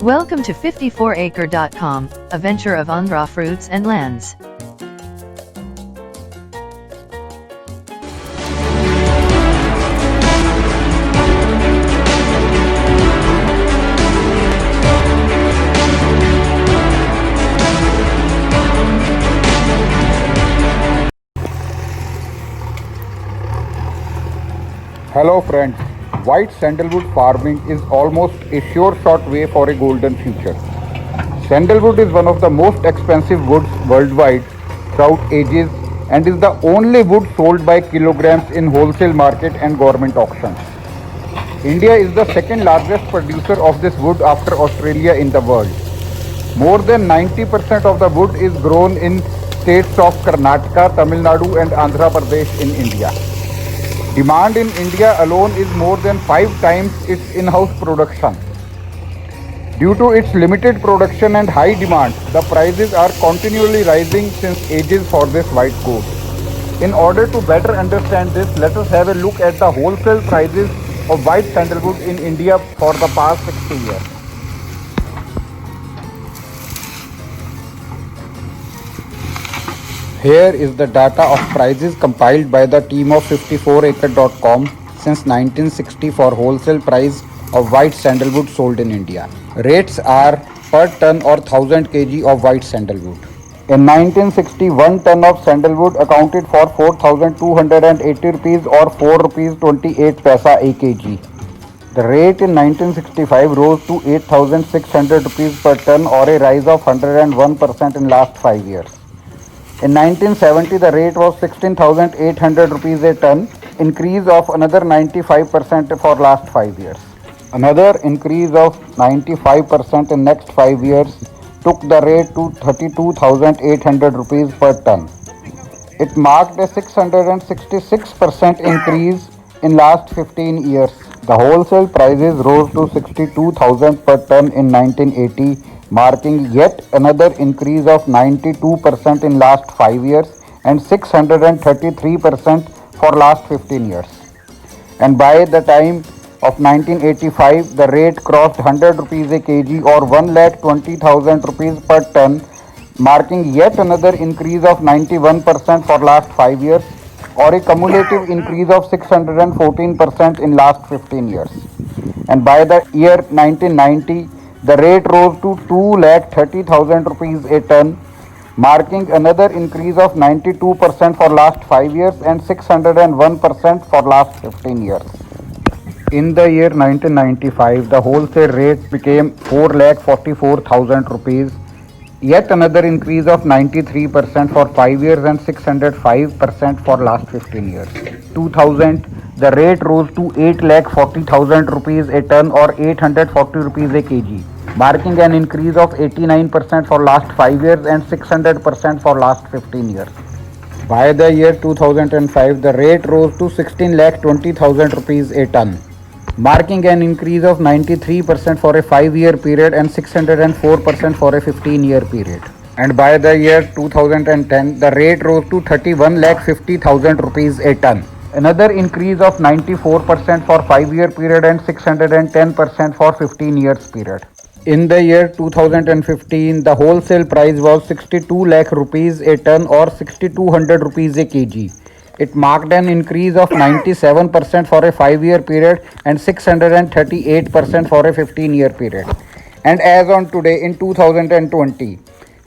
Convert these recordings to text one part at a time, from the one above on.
Welcome to 54acre.com, a venture of Andhra Fruits and Lands. Hello friends, white sandalwood farming is almost a sure shot way for a golden future. Sandalwood is one of the most expensive woods worldwide throughout ages and is the only wood sold by kilograms in wholesale market and government auctions. India is the second largest producer of this wood after Australia in the world. More than 90% of the wood is grown in states of Karnataka, Tamil Nadu and Andhra Pradesh in India. Demand in India alone is more than 5 times its in-house production. Due to its limited production and high demand, the prices are continually rising since ages for this white gold. In order to better understand this, let us have a look at the wholesale prices of white sandalwood in India for the past 60 years. Here is the data of prices compiled by the team of 54acre.com since 1960 for wholesale price of white sandalwood sold in India. Rates are per ton or 1000 kg of white sandalwood. In 1960, 1 ton of sandalwood accounted for 4280 rupees or 4 rupees 28 paisa a kg. The rate in 1965 rose to 8600 rupees per ton or a rise of 101% in last 5 years. In 1970, the rate was 16,800 rupees a ton, increase of another 95% for last 5 years. Another increase of 95% in next 5 years took the rate to 32,800 rupees per ton. It marked a 666% increase in last 15 years. The wholesale prices rose to 62,000 per ton in 1980, marking yet another increase of 92% in last 5 years and 633% for last 15 years. And by the time of 1985, the rate crossed 100 rupees a kg or 1,20,000 rupees per ton, marking yet another increase of 91% for last 5 years or a cumulative increase of 614% in last 15 years. And by the year 1990, the rate rose to 2,30,000 rupees a ton, marking another increase of 92% for last 5 years and 601% for last 15 years. In the year 1995, the wholesale rate became 4,44,000 rupees, yet another increase of 93% for 5 years and 605% for last 15 years. 2000, the rate rose to 8,40,000 rupees a ton or 840 rupees a kg, marking an increase of 89% for last 5 years and 600% for last 15 years. By the year 2005, the rate rose to 16,20,000 rupees a ton, marking an increase of 93% for a 5-year period and 604% for a 15-year period. And by the year 2010, the rate rose to 31,50,000 rupees a ton, another increase of 94% for 5-year period and 610% for 15 years period. In the year 2015, the wholesale price was 62 lakh rupees a ton or 6200 rupees a kg. It marked an increase of 97% for a 5-year period and 638% for a 15-year period. And as on today in 2020,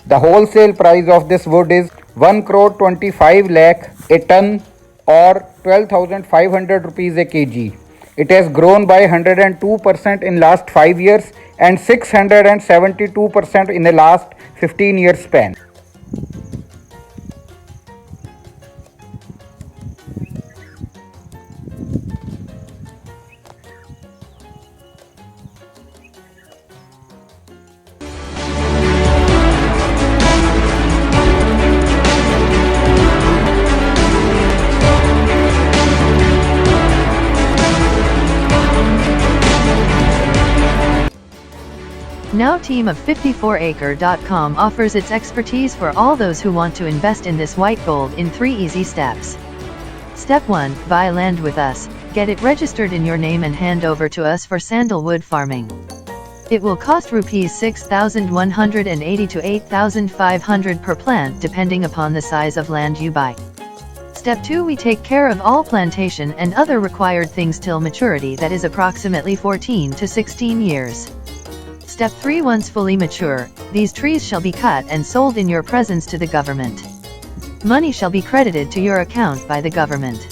the wholesale price of this wood is 1 crore 25 lakh a ton or 12,500 rupees a kg. It has grown by 102% in last 5 years and 672% in the last 15-year span. Now team of 54acre.com offers its expertise for all those who want to invest in this white gold in 3 easy steps. Step 1. Buy land with us, get it registered in your name and hand over to us for sandalwood farming. It will cost rupees 6,180 to 8,500 per plant depending upon the size of land you buy. Step 2, we take care of all plantation and other required things till maturity, that is approximately 14 to 16 years. Step 3, once fully mature, these trees shall be cut and sold in your presence to the government. Money shall be credited to your account by the government.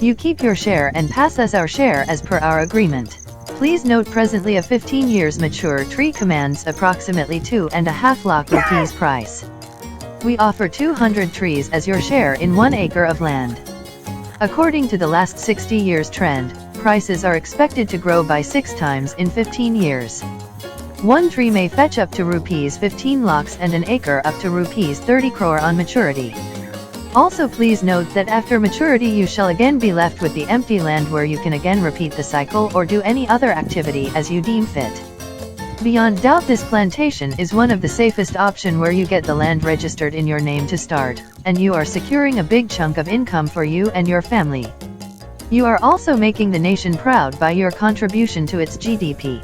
You keep your share and pass us our share as per our agreement. Please note, presently a 15 years mature tree commands approximately 2.5 lakh rupees price. We offer 200 trees as your share in 1 acre of land. According to the last 60 years trend, prices are expected to grow by 6 times in 15 years. One tree may fetch up to rupees 15 lakhs and an acre up to rupees 30 crore on maturity. Also please note that after maturity you shall again be left with the empty land where you can again repeat the cycle or do any other activity as you deem fit. Beyond doubt, this plantation is one of the safest option where you get the land registered in your name to start, and you are securing a big chunk of income for you and your family. You are also making the nation proud by your contribution to its GDP.